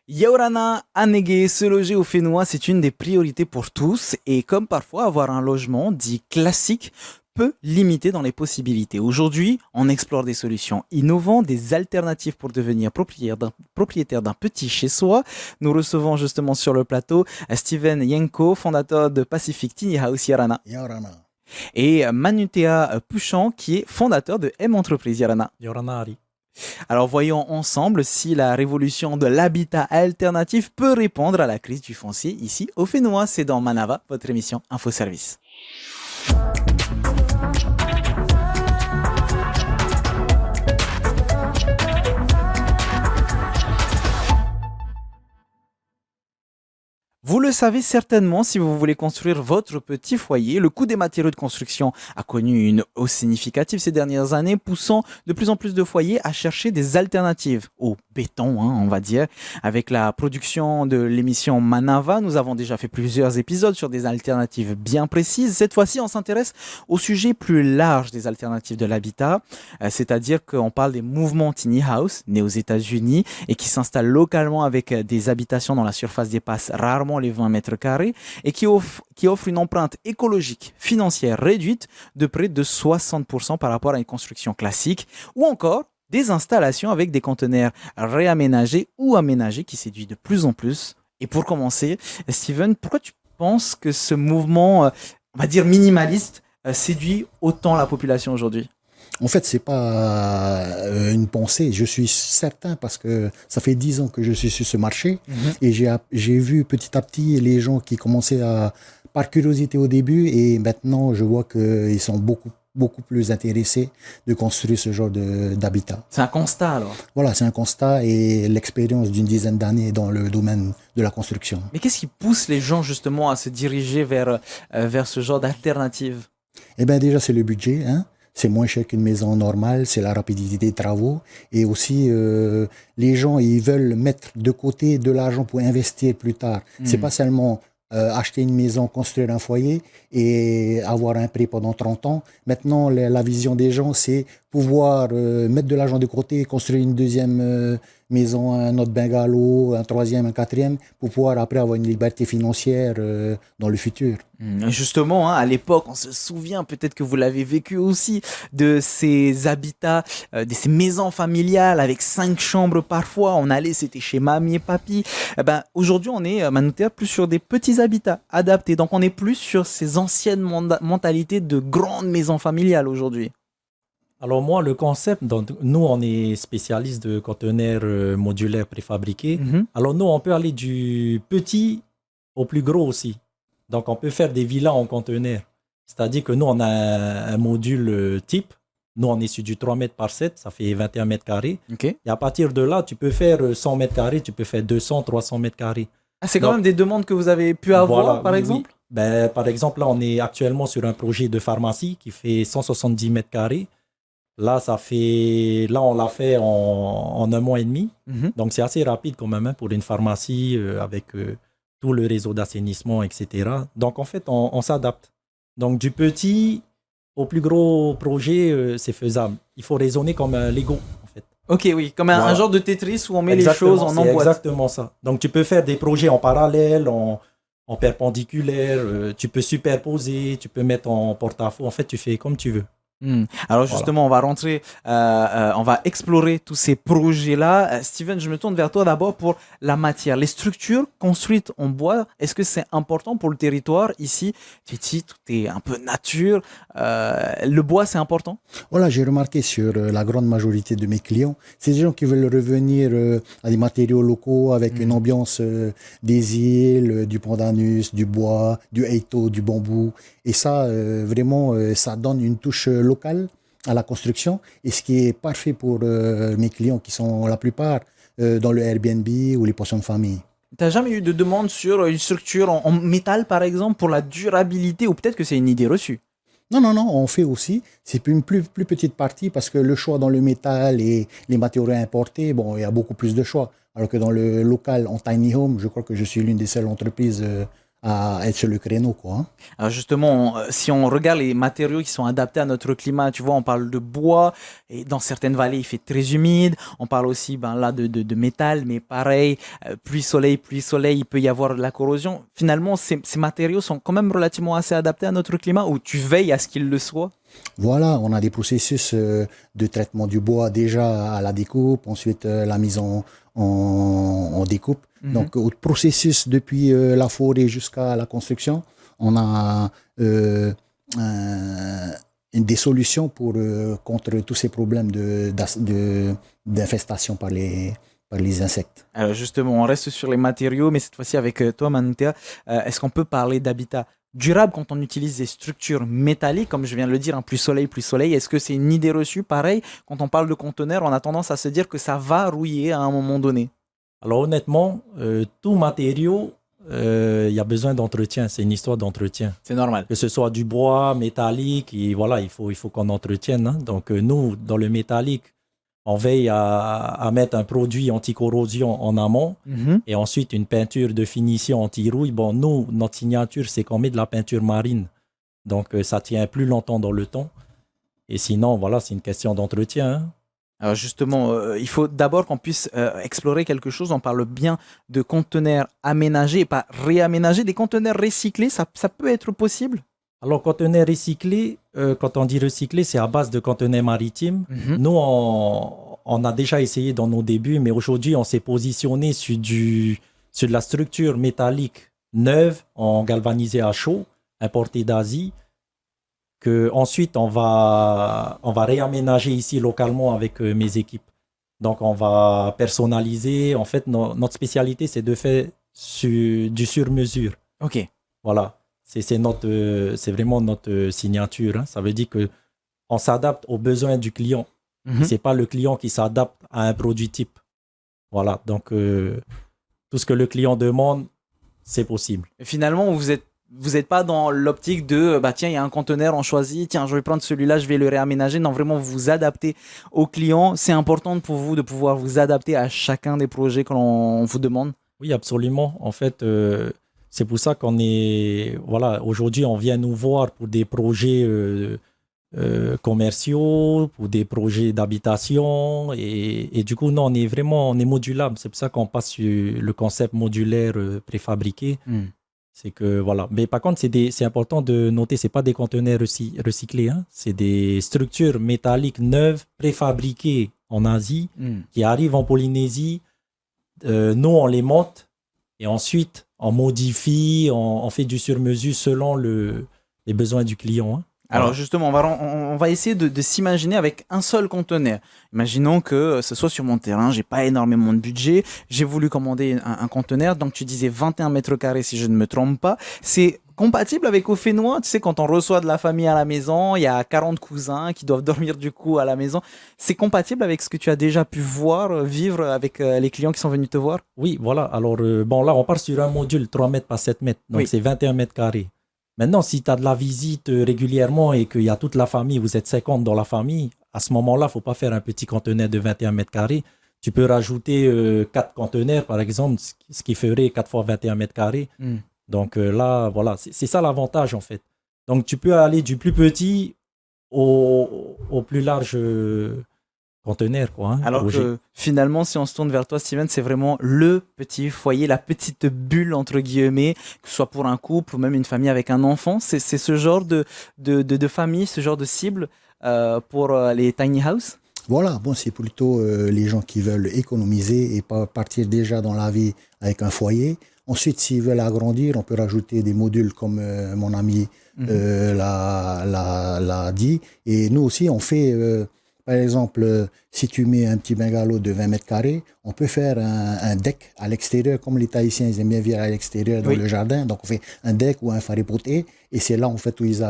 Yaorana, Anege, se loger au Fénois, c'est une des priorités pour tous et comme parfois avoir un logement dit classique peut limiter dans les possibilités. Aujourd'hui, on explore des solutions innovantes, des alternatives pour devenir propriétaire d'un petit chez-soi. Nous recevons justement sur le plateau Steven Yenko, fondateur de Pacific Tiny House Yarana, Yarana. et Manutea Pouchant, qui est fondateur de M Entreprise Yarana. Yoranari. Alors voyons ensemble si la révolution de l'habitat alternatif peut répondre à la crise du foncier ici au Fénois. C'est dans Manava, votre émission Info Service. Vous le savez certainement, si vous voulez construire votre petit foyer, le coût des matériaux de construction a connu une hausse significative ces dernières années, poussant de plus en plus de foyers à chercher des alternatives au béton, on va dire. Avec la production de l'émission Manava, nous avons déjà fait plusieurs épisodes sur des alternatives bien précises. Cette fois-ci, on s'intéresse au sujet plus large des alternatives de l'habitat, c'est-à-dire qu'on parle des mouvements tiny house, nés aux États-Unis, et qui s'installent localement avec des habitations dont la surface dépasse rarement les 20 mètres carrés et qui offre une empreinte écologique financière réduite de près de 60% par rapport à une construction classique, ou encore des installations avec des conteneurs réaménagés ou aménagés qui séduit de plus en plus. Et pour commencer, Steven, pourquoi tu penses que ce mouvement, on va dire minimaliste, séduit autant la population aujourd'hui? En fait, c'est pas une pensée. Je suis certain parce que ça fait 10 ans que je suis sur ce marché et j'ai vu petit à petit les gens qui commençaient par curiosité au début et maintenant je vois qu'ils sont beaucoup plus intéressés de construire ce genre d'habitat. C'est un constat alors. Voilà, c'est un constat et l'expérience d'une dizaine d'années dans le domaine de la construction. Mais qu'est-ce qui pousse les gens justement à se diriger vers ce genre d'alternative? Eh bien déjà, c'est le budget, hein. C'est moins cher qu'une maison normale, c'est la rapidité des travaux. Et aussi, les gens, ils veulent mettre de côté de l'argent pour investir plus tard. C'est pas seulement acheter une maison, construire un foyer et avoir un prêt pendant 30 ans. Maintenant, la vision des gens, c'est pouvoir mettre de l'argent de côté, construire une deuxième maison, un autre bungalow, un troisième, un quatrième, pour pouvoir après avoir une liberté financière dans le futur. Justement, à l'époque, on se souvient, peut-être que vous l'avez vécu aussi, de ces habitats, de ces maisons familiales avec 5 chambres parfois. On allait, c'était chez mamie et papy. Aujourd'hui, on est, Manouter, plus sur des petits habitats adaptés. Donc, on est plus sur ces anciennes mentalités de grandes maisons familiales aujourd'hui. Alors moi, le concept, donc, nous, on est spécialiste de conteneurs modulaires préfabriqués. Alors nous, on peut aller du petit au plus gros aussi. Donc on peut faire des villas en conteneurs. C'est-à-dire que nous, on a un module type. Nous, on est sur du 3 mètres par 7, ça fait 21 mètres carrés. Okay. Et à partir de là, tu peux faire 100 mètres carrés, tu peux faire 200, 300 mètres carrés. Ah, c'est quand même des demandes que vous avez pu avoir, voilà, par exemple? Oui. Ben, par exemple, là, on est actuellement sur un projet de pharmacie qui fait 170 mètres carrés. Là, on l'a fait en 1 mois et demi. Donc, c'est assez rapide quand même pour une pharmacie avec tout le réseau d'assainissement, etc. Donc, en fait, on s'adapte. Donc, du petit au plus gros projet, c'est faisable. Il faut raisonner comme un Lego, en fait. Ok, oui, comme un genre de Tetris où on met exactement, les choses en emboîte. Exactement ça. Donc, tu peux faire des projets en parallèle, en perpendiculaire, tu peux superposer, tu peux mettre en porte-à-faux. En fait, tu fais comme tu veux. Alors justement, voilà. On va rentrer, on va explorer tous ces projets-là. Steven, je me tourne vers toi d'abord pour la matière. Les structures construites en bois, est-ce que c'est important pour le territoire? Ici, tout est un peu nature. Le bois, c'est important? Voilà, j'ai remarqué sur la grande majorité de mes clients, c'est des gens qui veulent revenir à des matériaux locaux avec une ambiance des îles, du pandanus, du bois, du eito, du bambou. Et ça, vraiment, ça donne une touche locale à la construction. Et ce qui est parfait pour mes clients qui sont la plupart dans le Airbnb ou les pensions de famille. Tu n'as jamais eu de demande sur une structure en métal, par exemple, pour la durabilité, ou peut-être que c'est une idée reçue? Non, on fait aussi. C'est une plus petite partie parce que le choix dans le métal et les matériaux importés, bon, il y a beaucoup plus de choix. Alors que dans le local, en tiny home, je crois que je suis l'une des seules entreprises à être sur le créneau, quoi. Hein. Alors justement, si on regarde les matériaux qui sont adaptés à notre climat, tu vois, on parle de bois, et dans certaines vallées, il fait très humide. On parle aussi là de métal, mais pareil, pluie-soleil, il peut y avoir de la corrosion. Finalement, ces matériaux sont quand même relativement assez adaptés à notre climat, ou tu veilles à ce qu'ils le soient. Voilà, on a des processus de traitement du bois déjà à la découpe, ensuite la mise en découpe. Donc, au processus depuis la forêt jusqu'à la construction, on a des solutions contre tous ces problèmes d'infestation par les insectes. Alors justement, on reste sur les matériaux, mais cette fois-ci avec toi, Manoutea, est-ce qu'on peut parler d'habitat durable quand on utilise des structures métalliques, comme je viens de le dire, plus soleil, est-ce que c'est une idée reçue? Pareil, quand on parle de conteneurs, on a tendance à se dire que ça va rouiller à un moment donné. Alors honnêtement, tout matériau, il y a besoin d'entretien. C'est une histoire d'entretien. C'est normal. Que ce soit du bois, métallique, et voilà, il faut qu'on entretienne. Hein. Donc nous, dans le métallique, on veille à mettre un produit anti-corrosion en amont et ensuite une peinture de finition anti-rouille. Bon, nous, notre signature, c'est qu'on met de la peinture marine. Donc, ça tient plus longtemps dans le temps. Et sinon, voilà, c'est une question d'entretien. Hein. Alors justement, il faut d'abord qu'on puisse explorer quelque chose. On parle bien de conteneurs aménagés et pas réaménagés. Des conteneurs recyclés, ça peut être possible? Alors, conteneurs recyclés, quand on dit recyclé, c'est à base de conteneurs maritimes. Nous, on a déjà essayé dans nos débuts, mais aujourd'hui, on s'est positionné sur de la structure métallique neuve, en galvanisé à chaud, importée d'Asie, que ensuite on va réaménager ici localement avec mes équipes. Donc, on va personnaliser. En fait, notre spécialité, c'est de faire du sur-mesure. OK. Voilà. C'est vraiment notre signature. Hein. Ça veut dire qu'on s'adapte aux besoins du client. Ce n'est pas le client qui s'adapte à un produit type. Voilà. Donc, tout ce que le client demande, c'est possible. Et finalement, vous êtes pas dans l'optique de tiens, il y a un conteneur, on choisit, tiens, je vais prendre celui-là, je vais le réaménager. Non, vraiment, vous vous adaptez au client. C'est important pour vous de pouvoir vous adapter à chacun des projets que l'on vous demande. Oui, absolument. En fait, c'est pour ça aujourd'hui, on vient nous voir pour des projets commerciaux, pour des projets d'habitation. Et du coup, non, on est modulable. C'est pour ça qu'on passe sur le concept modulaire préfabriqué. C'est que, voilà. Mais par contre, c'est important de noter, ce n'est pas des conteneurs recyclés. Hein. C'est des structures métalliques neuves, préfabriquées en Asie, qui arrivent en Polynésie. Nous, on les monte et ensuite, on modifie, on fait du sur-mesure selon les besoins du client. Hein. Alors justement, on va essayer de s'imaginer avec un seul conteneur. Imaginons que ce soit sur mon terrain, j'ai pas énormément de budget, j'ai voulu commander un conteneur, donc tu disais 21 mètres carrés si je ne me trompe pas. C'est compatible avec Au Fénois, tu sais, quand on reçoit de la famille à la maison, il y a 40 cousins qui doivent dormir du coup à la maison. C'est compatible avec ce que tu as déjà pu voir, vivre avec les clients qui sont venus te voir? Oui, voilà. Alors, là, on part sur un module 3 mètres par 7 mètres, donc c'est 21 mètres carrés. Maintenant, si tu as de la visite régulièrement et qu'il y a toute la famille, vous êtes 50 dans la famille, à ce moment-là, il ne faut pas faire un petit conteneur de 21 mètres carrés. Tu peux rajouter 4 conteneurs, par exemple, ce qui ferait 4 fois 21 mètres carrés. Donc là, voilà, c'est ça l'avantage en fait. Donc tu peux aller du plus petit au plus large conteneur, quoi. Hein, alors que finalement, si on se tourne vers toi, Steven, c'est vraiment le petit foyer, la petite bulle, entre guillemets, que ce soit pour un couple ou même une famille avec un enfant. C'est ce genre de famille, ce genre de cible pour les tiny house? Voilà, bon, c'est plutôt les gens qui veulent économiser et pas partir déjà dans la vie avec un foyer. Ensuite, s'ils veulent agrandir, on peut rajouter des modules comme mon ami l'a dit. Et nous aussi, on fait, par exemple, si tu mets un petit bungalow de 20 mètres carrés, on peut faire un deck à l'extérieur, comme les Tahitiens, ils aiment bien vivre à l'extérieur dans le jardin. Donc, on fait un deck ou un faripoté. Et c'est là, en fait, où ils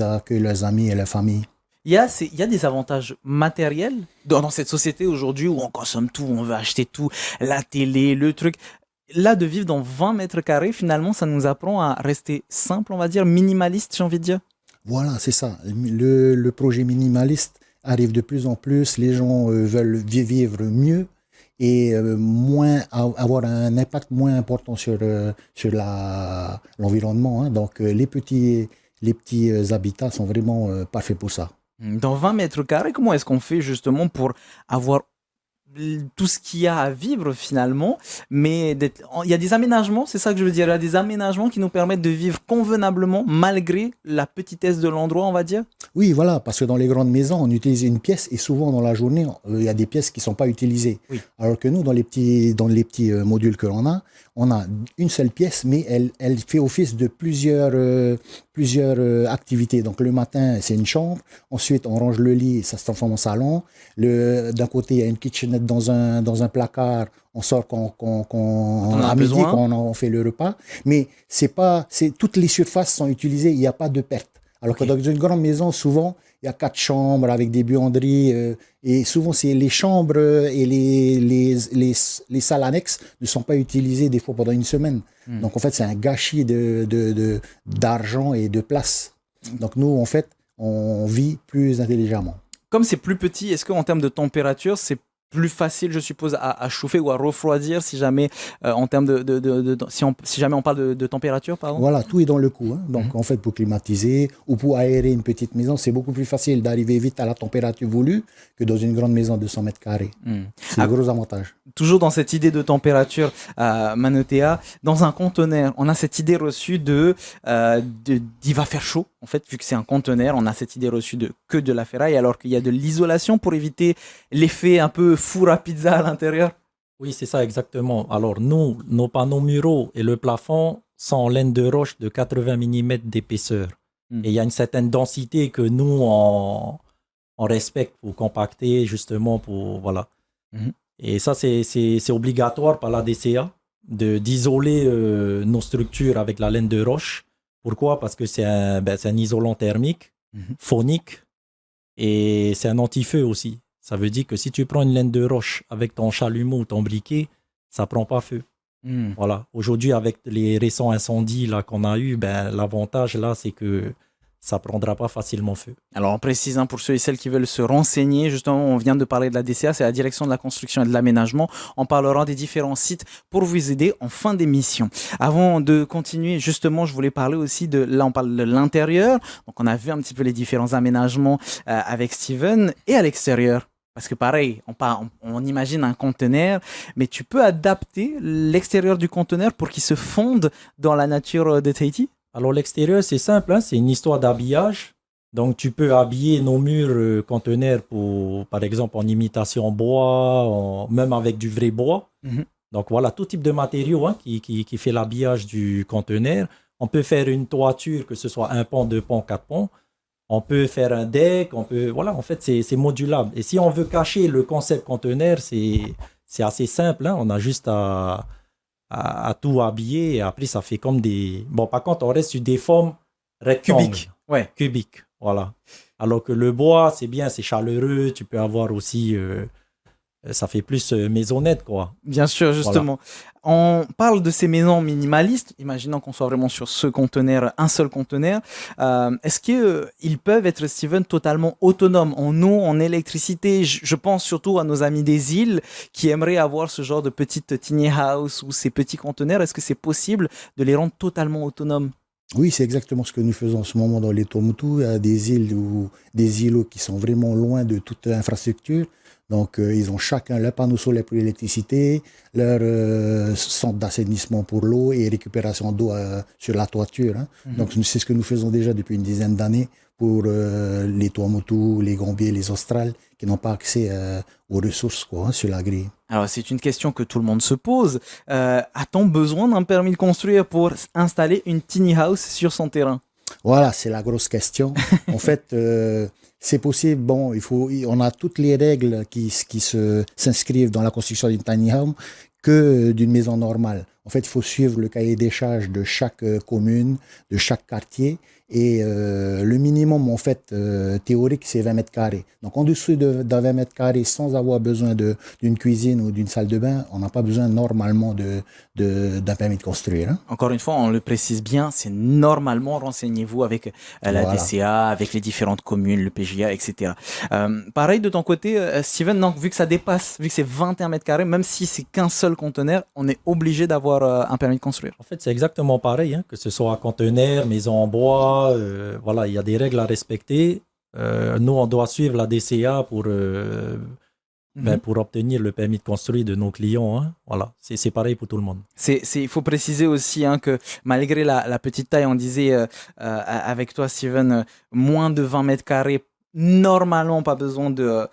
accueillent leurs amis et leur famille. Il y a des avantages matériels dans cette société aujourd'hui où on consomme tout, on veut acheter tout, la télé, le truc. Là, de vivre dans 20 mètres carrés, finalement, ça nous apprend à rester simple, on va dire, minimaliste, j'ai envie de dire. Voilà, c'est ça. Le projet minimaliste arrive de plus en plus. Les gens veulent vivre mieux et avoir un impact moins important sur l'environnement. Hein. Donc les petits habitats sont vraiment parfaits pour ça. Dans 20 mètres carrés, comment est-ce qu'on fait justement pour avoir tout ce qu'il y a à vivre finalement, mais il y a des aménagements, c'est ça que je veux dire, il y a des aménagements qui nous permettent de vivre convenablement malgré la petitesse de l'endroit, on va dire? Oui, voilà, parce que dans les grandes maisons, on utilise une pièce et souvent dans la journée, il y a des pièces qui ne sont pas utilisées. Oui. Alors que nous, dans les petits modules que l'on a, on a une seule pièce, mais elle fait office de plusieurs activités. Donc le matin, c'est une chambre. Ensuite, on range le lit, ça se transforme en salon. D'un côté, il y a une kitchenette dans un placard. On sort à midi quand on fait le repas. Mais toutes les surfaces sont utilisées, il n'y a pas de perte. Alors que dans une grande maison, souvent, il y a 4 chambres avec des buanderies. Et souvent, c'est les chambres et les salles annexes ne sont pas utilisées des fois pendant une semaine. Donc, en fait, c'est un gâchis d'argent et de place. Donc, nous, en fait, on vit plus intelligemment. Comme c'est plus petit, est-ce qu'en termes de température, c'est plus facile, je suppose, à chauffer ou à refroidir si jamais, en termes si jamais on parle de température, pardon? Voilà, tout est dans le coup. Hein. Donc, en fait, pour climatiser ou pour aérer une petite maison, c'est beaucoup plus facile d'arriver vite à la température voulue que dans une grande maison de 100 mètres carrés. C'est un gros avantage. Toujours dans cette idée de température, Manotea, dans un conteneur, on a cette idée reçue d'il va faire chaud. En fait, vu que c'est un conteneur, on a cette idée reçue que de la ferraille, alors qu'il y a de l'isolation pour éviter l'effet un peu four à pizza à l'intérieur. Oui, c'est ça exactement. Alors nous, nos panneaux muraux et le plafond sont en laine de roche de 80 mm d'épaisseur. Et il y a une certaine densité que nous, on respecte pour compacter, justement, pour... Voilà. Et ça, c'est obligatoire par la DCA d'isoler nos structures avec la laine de roche. Pourquoi? Parce que c'est un isolant thermique, phonique, et c'est un anti-feu aussi. Ça veut dire que si tu prends une laine de roche avec ton chalumeau ou ton briquet, ça ne prend pas feu. Voilà. Aujourd'hui, avec les récents incendies là, qu'on a eu, l'avantage là, c'est que ça ne prendra pas facilement feu. Alors, on précise, pour ceux et celles qui veulent se renseigner, justement, on vient de parler de la DCA, c'est la Direction de la Construction et de l'Aménagement. On parlera des différents sites pour vous aider en fin d'émission. Avant de continuer, justement, je voulais parler aussi là, on parle de l'intérieur. Donc, on a vu un petit peu les différents aménagements avec Steven et à l'extérieur. Parce que pareil, on imagine un conteneur, mais tu peux adapter l'extérieur du conteneur pour qu'il se fonde dans la nature de Tahiti? Alors l'extérieur, c'est simple, c'est une histoire d'habillage. Donc tu peux habiller nos murs conteneurs, par exemple en imitation bois, même avec du vrai bois. Donc voilà, tout type de matériau qui fait l'habillage du conteneur. On peut faire une toiture, que ce soit un pont, 2 ponts, 4 ponts. On peut faire un deck, voilà, en fait, c'est modulable. Et si on veut cacher le concept conteneur, c'est assez simple. On a juste à tout habiller et après, ça fait comme des... Bon, par contre, on reste sur des formes rectangles. Cubiques. Ouais. Cubiques, voilà. Alors que le bois, c'est bien, c'est chaleureux. Tu peux avoir aussi... ça fait plus maisonnette, quoi. Bien sûr, justement. Voilà. On parle de ces maisons minimalistes, imaginons qu'on soit vraiment sur ce conteneur, un seul conteneur. Est-ce qu'ils peuvent être, Steven, totalement autonomes en eau, en électricité? Je pense surtout à nos amis des îles qui aimeraient avoir ce genre de petite tiny house ou ces petits conteneurs. Est-ce que c'est possible de les rendre totalement autonomes? Oui, c'est exactement ce que nous faisons en ce moment dans les Tuamotu. Il y a des îles ou des îlots qui sont vraiment loin de toute infrastructure. Donc, ils ont chacun leur panneau solaire pour l'électricité, leur centre d'assainissement pour l'eau et récupération d'eau sur la toiture. Donc, c'est ce que nous faisons déjà depuis une dizaine d'années pour les Tuamotu, les Gambiers, les Australes, qui n'ont pas accès aux ressources sur la grille. Alors, c'est une question que tout le monde se pose. A-t-on besoin d'un permis de construire pour installer une tiny house sur son terrain? Voilà, c'est la grosse question. En fait, c'est possible. Bon, on a toutes les règles qui s'inscrivent dans la construction d'une tiny home que d'une maison normale. En fait, il faut suivre le cahier des charges de chaque commune, de chaque quartier. Et le minimum, en fait, théorique, c'est 20 mètres carrés. Donc, en dessous de 20 mètres carrés, sans avoir besoin d'une cuisine ou d'une salle de bain, on n'a pas besoin normalement d'un permis de construire. Hein. Encore une fois, on le précise bien, c'est normalement, renseignez-vous avec la DCA, avec les différentes communes, le PJA, etc. Pareil de ton côté, Steven, donc, vu que ça dépasse, vu que c'est 21 mètres carrés, même si c'est qu'un seul conteneur, on est obligé d'avoir un permis de construire. En fait, c'est exactement pareil, hein, que ce soit conteneur, maison en bois, voilà, il y a des règles à respecter. Nous, on doit suivre la DCA pour obtenir le permis de construire de nos clients. Hein. Voilà, c'est pareil pour tout le monde. Il faut préciser aussi hein, que malgré la petite taille, on disait avec toi, Steven, moins de 20 mètres carrés, normalement pas besoin de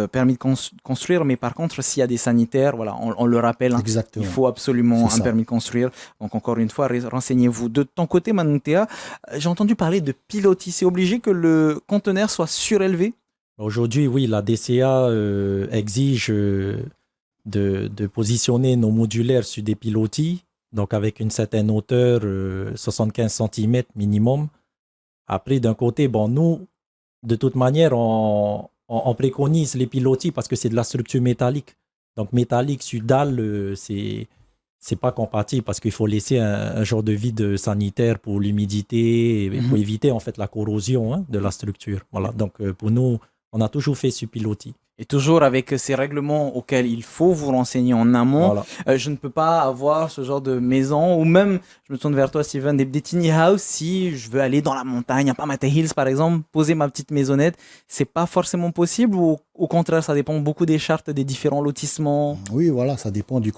permis de construire, mais par contre, s'il y a des sanitaires, voilà, on le rappelle, hein, il faut absolument un permis de construire. Donc encore une fois, renseignez-vous. De ton côté, Manoutea, j'ai entendu parler de pilotis. C'est obligé que le conteneur soit surélevé? Aujourd'hui, oui, la DCA exige de positionner nos modulaires sur des pilotis, donc avec une certaine hauteur, 75 cm minimum. Après, d'un côté, bon, nous, de toute manière, on préconise les pilotis parce que c'est de la structure métallique. Donc, métallique sur dalle, c'est pas compatible parce qu'il faut laisser un genre de vide sanitaire pour l'humidité et pour éviter en fait la corrosion hein, de la structure. Voilà. Donc, pour nous, on a toujours fait sur pilotis. Et toujours avec ces règlements auxquels il faut vous renseigner en amont. Voilà. Je ne peux pas avoir ce genre de maison, ou même, je me tourne vers toi, Steven, des tiny house, si je veux aller dans la montagne, à Pamate Hills par exemple, poser ma petite maisonnette, c'est pas forcément possible, ou au contraire, ça dépend beaucoup des chartes des différents lotissements? Oui, voilà, ça dépend du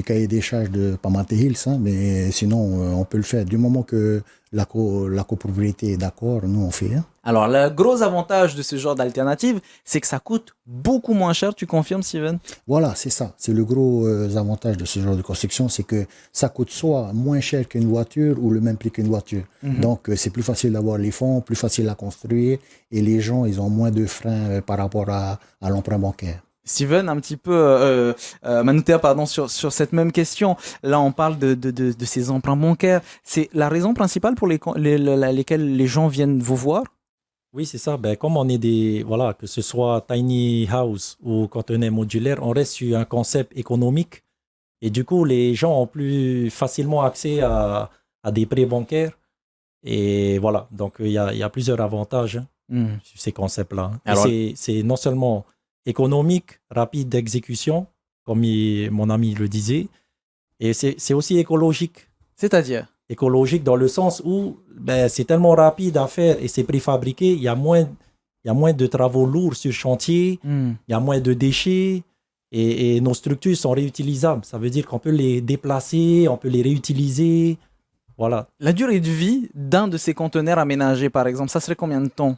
cahier des charges de Pamate Hills, hein, mais sinon, on peut le faire. Du moment que la copropriété est d'accord, nous on fait. Hein. Alors, le gros avantage de ce genre d'alternative, c'est que ça coûte beaucoup moins cher. Tu confirmes, Steven? Voilà, c'est ça. C'est le gros avantage de ce genre de construction, c'est que ça coûte soit moins cher qu'une voiture ou le même prix qu'une voiture. Donc, c'est plus facile d'avoir les fonds, plus facile à construire et les gens, ils ont moins de freins par rapport à l'emprunt bancaire. Steven, un petit peu, Manoutea, pardon, sur cette même question. Là, on parle de ces emprunts bancaires. C'est la raison principale pour lesquelles les gens viennent vous voir? Oui, c'est ça. Ben, comme on est voilà, que ce soit tiny house ou conteneur modulaire, on reste sur un concept économique. Et du coup, les gens ont plus facilement accès à des prêts bancaires. Et voilà. Donc, il y a plusieurs avantages sur ces concepts-là. Alors, c'est non seulement économique, rapide d'exécution, comme mon ami le disait, et c'est aussi écologique. C'est-à-dire? Écologique dans le sens où c'est tellement rapide à faire et c'est préfabriqué, il y a moins de travaux lourds sur chantier, il y a moins de déchets et nos structures sont réutilisables. Ça veut dire qu'on peut les déplacer, on peut les réutiliser. Voilà. La durée de vie d'un de ces conteneurs aménagés, par exemple, ça serait combien de temps?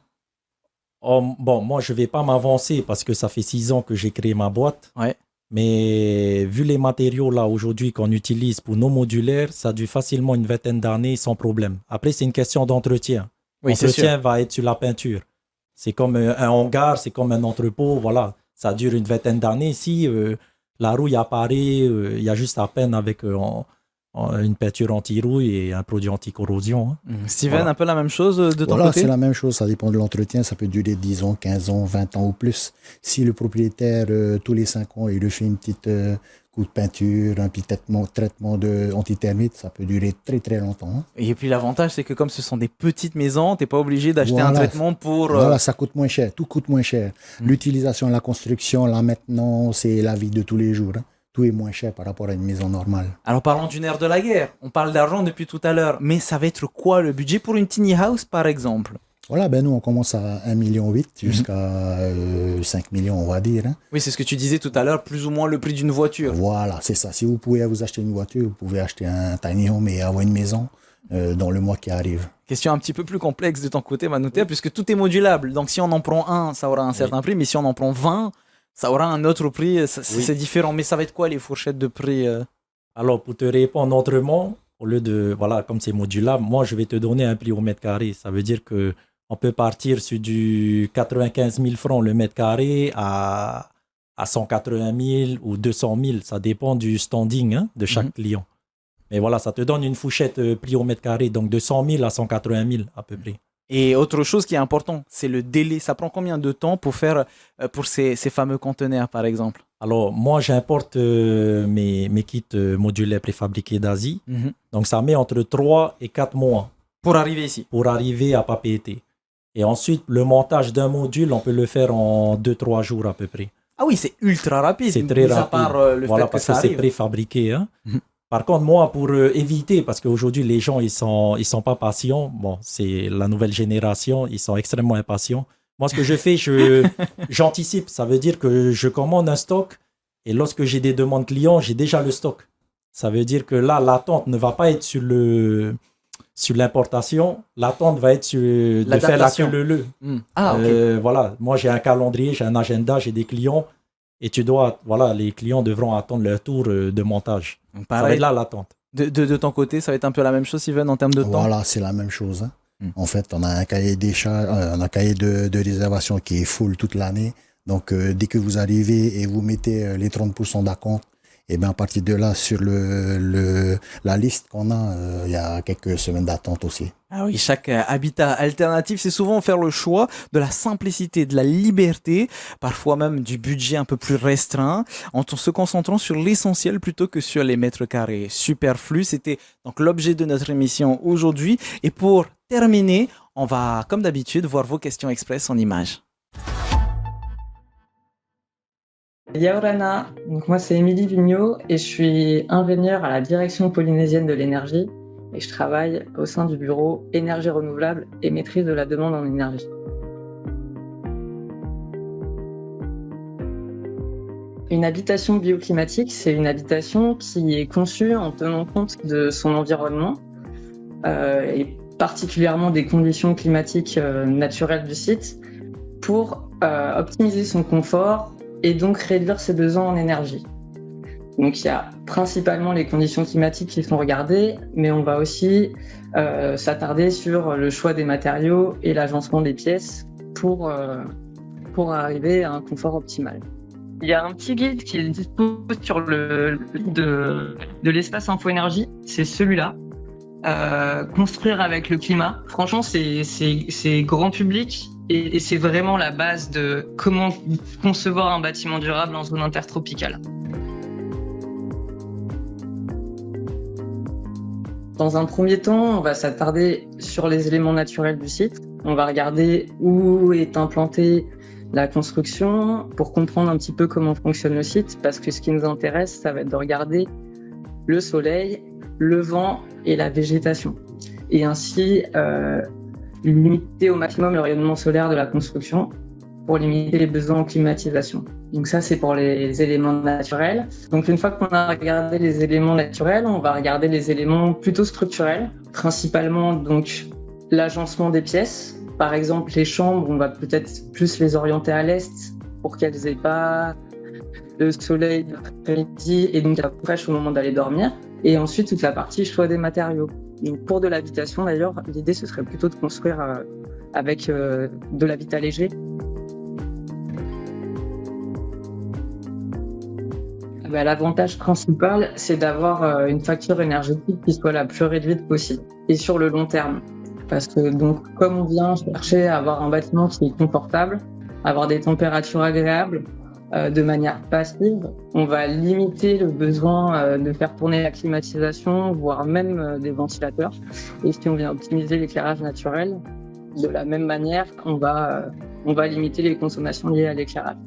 Bon, moi, je ne vais pas m'avancer parce que ça fait 6 ans que j'ai créé ma boîte. Ouais. Mais vu les matériaux là aujourd'hui qu'on utilise pour nos modulaires, ça dure facilement une vingtaine d'années sans problème. Après, c'est une question d'entretien. Oui, l'entretien va être sur la peinture. C'est comme un hangar, c'est comme un entrepôt. Voilà, ça dure une vingtaine d'années. Si la rouille apparaît, il y a juste à peine avec une peinture anti-rouille et un produit anti-corrosion. Hein. Steven, voilà. Un peu la même chose de ton côté? C'est la même chose, ça dépend de l'entretien, ça peut durer 10 ans, 15 ans, 20 ans ou plus. Si le propriétaire, tous les 5 ans, il fait une petite coup de peinture, un petit traitement anti-thermite, ça peut durer très très longtemps. Hein. Et puis l'avantage, c'est que comme ce sont des petites maisons, tu n'es pas obligé d'acheter un traitement pour... Voilà, ça coûte moins cher, tout coûte moins cher. L'utilisation, la construction, la maintenance et la vie de tous les jours. Hein. Tout est moins cher par rapport à une maison normale. Alors parlons du nerf de la guerre. On parle d'argent depuis tout à l'heure, mais ça va être quoi le budget pour une tiny house par exemple? Voilà, nous on commence à 1,8 million jusqu'à 5 millions on va dire. Hein. Oui, c'est ce que tu disais tout à l'heure, plus ou moins le prix d'une voiture. Voilà, c'est ça. Si vous pouvez vous acheter une voiture, vous pouvez acheter un tiny home et avoir une maison dans le mois qui arrive. Question un petit peu plus complexe de ton côté, Manoutea, puisque tout est modulable. Donc si on en prend un, ça aura un certain prix, mais si on en prend 20... ça aura un autre prix, c'est différent. Mais ça va être quoi les fourchettes de prix Alors, pour te répondre autrement, au lieu de, voilà, comme c'est modulable, moi, je vais te donner un prix au mètre carré. Ça veut dire qu'on peut partir sur du 95 000 francs le mètre carré à à 180 000 ou 200 000. Ça dépend du standing de chaque client. Mais voilà, ça te donne une fourchette prix au mètre carré, donc de 100 000 à 180 000 à peu près. Et autre chose qui est important, c'est le délai. Ça prend combien de temps pour faire pour ces fameux conteneurs, par exemple? Alors, moi, j'importe mes kits modulaires préfabriqués d'Asie. Donc, ça met entre 3 et 4 mois. Pour arriver ici? Pour arriver à Papeete. Et ensuite, le montage d'un module, on peut le faire en 2-3 jours à peu près. Ah oui, c'est ultra rapide. C'est très rapide. À part le fait parce que c'est préfabriqué. Par contre, moi, pour éviter, parce qu'aujourd'hui, les gens, ils sont pas patients. Bon, c'est la nouvelle génération, ils sont extrêmement impatients. Moi, ce que je fais, j'anticipe. Ça veut dire que je commande un stock et lorsque j'ai des demandes clients, j'ai déjà le stock. Ça veut dire que là, l'attente ne va pas être sur l'importation. L'attente va être sur de faire la queue leu. Ah, ok. Voilà, moi, j'ai un calendrier, j'ai un agenda, j'ai des clients. Et les clients devront attendre leur tour de montage. Pareil, ça va être là l'attente. De ton côté, ça va être un peu la même chose, Steven, en termes de temps? Voilà, c'est la même chose. En fait, on a un cahier un cahier de réservation qui est full toute l'année. Donc, dès que vous arrivez et vous mettez les 30% d'acompte, et bien à partir de là, sur la liste qu'on a, il y a quelques semaines d'attente aussi. Ah oui, chaque habitat alternatif, c'est souvent faire le choix de la simplicité, de la liberté, parfois même du budget un peu plus restreint, en se concentrant sur l'essentiel plutôt que sur les mètres carrés superflus. C'était donc l'objet de notre émission aujourd'hui. Et pour terminer, on va, comme d'habitude, voir vos questions express en images. Yaorana, donc moi c'est Émilie Vigneault et je suis ingénieure à la direction polynésienne de l'énergie et je travaille au sein du bureau énergie renouvelable et maîtrise de la demande en énergie. Une habitation bioclimatique, c'est une habitation qui est conçue en tenant compte de son environnement et particulièrement des conditions climatiques naturelles du site pour optimiser son confort et donc réduire ses besoins en énergie. Donc il y a principalement les conditions climatiques qui sont regardées, mais on va aussi s'attarder sur le choix des matériaux et l'agencement des pièces pour arriver à un confort optimal. Il y a un petit guide qui est disponible sur le de l'espace Info Énergie, c'est celui-là. Construire avec le climat. Franchement, c'est grand public et c'est vraiment la base de comment concevoir un bâtiment durable en zone intertropicale. Dans un premier temps, on va s'attarder sur les éléments naturels du site. On va regarder où est implantée la construction pour comprendre un petit peu comment fonctionne le site, parce que ce qui nous intéresse, ça va être de regarder le soleil, le vent et la végétation. Et ainsi, limiter au maximum le rayonnement solaire de la construction pour limiter les besoins en climatisation. Donc ça, c'est pour les éléments naturels. Donc une fois qu'on a regardé les éléments naturels, on va regarder les éléments plutôt structurels, principalement donc l'agencement des pièces. Par exemple, les chambres, on va peut-être plus les orienter à l'est pour qu'elles aient pas le soleil l'après-midi et donc la fraîche au moment d'aller dormir. Et ensuite, toute la partie choix des matériaux. Donc pour de l'habitation, d'ailleurs, l'idée, ce serait plutôt de construire avec de l'habitat léger. L'avantage principal, c'est d'avoir une facture énergétique qui soit la plus réduite possible et sur le long terme. Parce que donc, comme on vient chercher à avoir un bâtiment qui est confortable, avoir des températures agréables de manière passive, on va limiter le besoin de faire tourner la climatisation, voire même des ventilateurs. Et si on vient optimiser l'éclairage naturel, de la même manière, on va limiter les consommations liées à l'éclairage.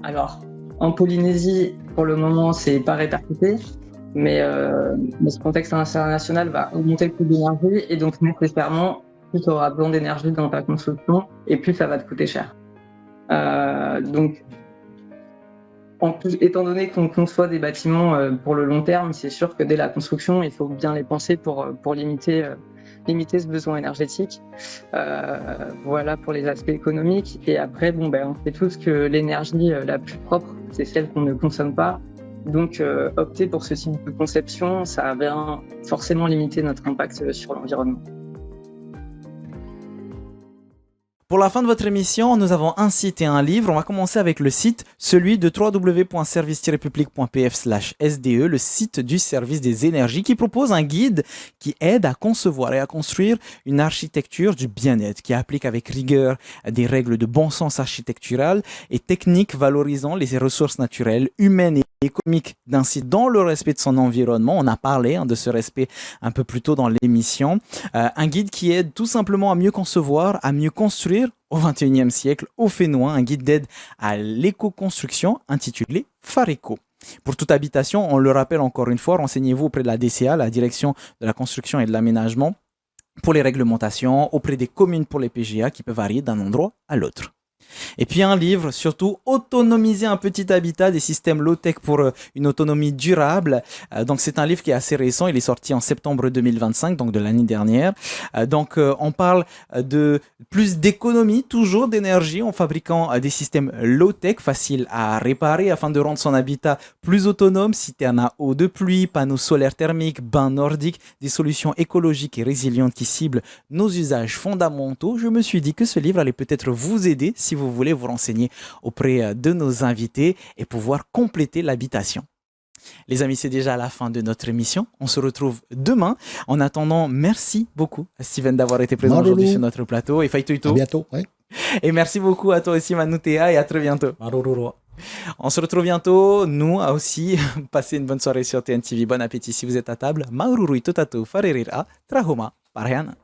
Alors, en Polynésie, pour le moment, c'est pas répercuté, mais ce contexte international va augmenter le coût d'énergie et donc nécessairement, plus tu auras besoin d'énergie dans ta construction et plus ça va te coûter cher. Donc, étant donné qu'on conçoit des bâtiments pour le long terme, c'est sûr que dès la construction, il faut bien les penser pour limiter ce besoin énergétique. Voilà pour les aspects économiques. Et après, on sait tous que l'énergie la plus propre, c'est celle qu'on ne consomme pas. Donc, opter pour ce type de conception, ça vient forcément limiter notre impact sur l'environnement. Pour la fin de votre émission, nous avons un site et un livre. On va commencer avec le site, celui de www.service-public.pf/SDE, le site du service des énergies qui propose un guide qui aide à concevoir et à construire une architecture du bien-être qui applique avec rigueur des règles de bon sens architectural et techniques valorisant les ressources naturelles, humaines et économiques d'un site dans le respect de son environnement. On a parlé de ce respect un peu plus tôt dans l'émission. Un guide qui aide tout simplement à mieux concevoir, à mieux construire au XXIe siècle au Fénois, un guide d'aide à l'éco-construction intitulé Fareco. Pour toute habitation, on le rappelle encore une fois, renseignez-vous auprès de la DCA, la Direction de la Construction et de l'Aménagement, pour les réglementations, auprès des communes pour les PGA qui peuvent varier d'un endroit à l'autre. Et puis un livre, surtout, autonomiser un petit habitat, des systèmes low-tech pour une autonomie durable. Donc c'est un livre qui est assez récent, il est sorti en septembre 2025, donc de l'année dernière. On parle de plus d'économie, toujours d'énergie, en fabriquant des systèmes low-tech, faciles à réparer afin de rendre son habitat plus autonome, citerne à eau de pluie, panneaux solaires thermiques, bains nordiques, des solutions écologiques et résilientes qui ciblent nos usages fondamentaux. Je me suis dit que ce livre allait peut-être vous aider si vous voulez vous renseigner auprès de nos invités et pouvoir compléter l'habitation. Les amis, c'est déjà la fin de notre émission. On se retrouve demain. En attendant, merci beaucoup à Steven d'avoir été présent aujourd'hui sur notre plateau. Et Faitoito. À bientôt. Ouais. Et merci beaucoup à toi aussi, Manoutéa, et à très bientôt. On se retrouve bientôt. Nous aussi, passez une bonne soirée sur TNTV. Bon appétit si vous êtes à table. Maururui totato farerira trahoma parhana.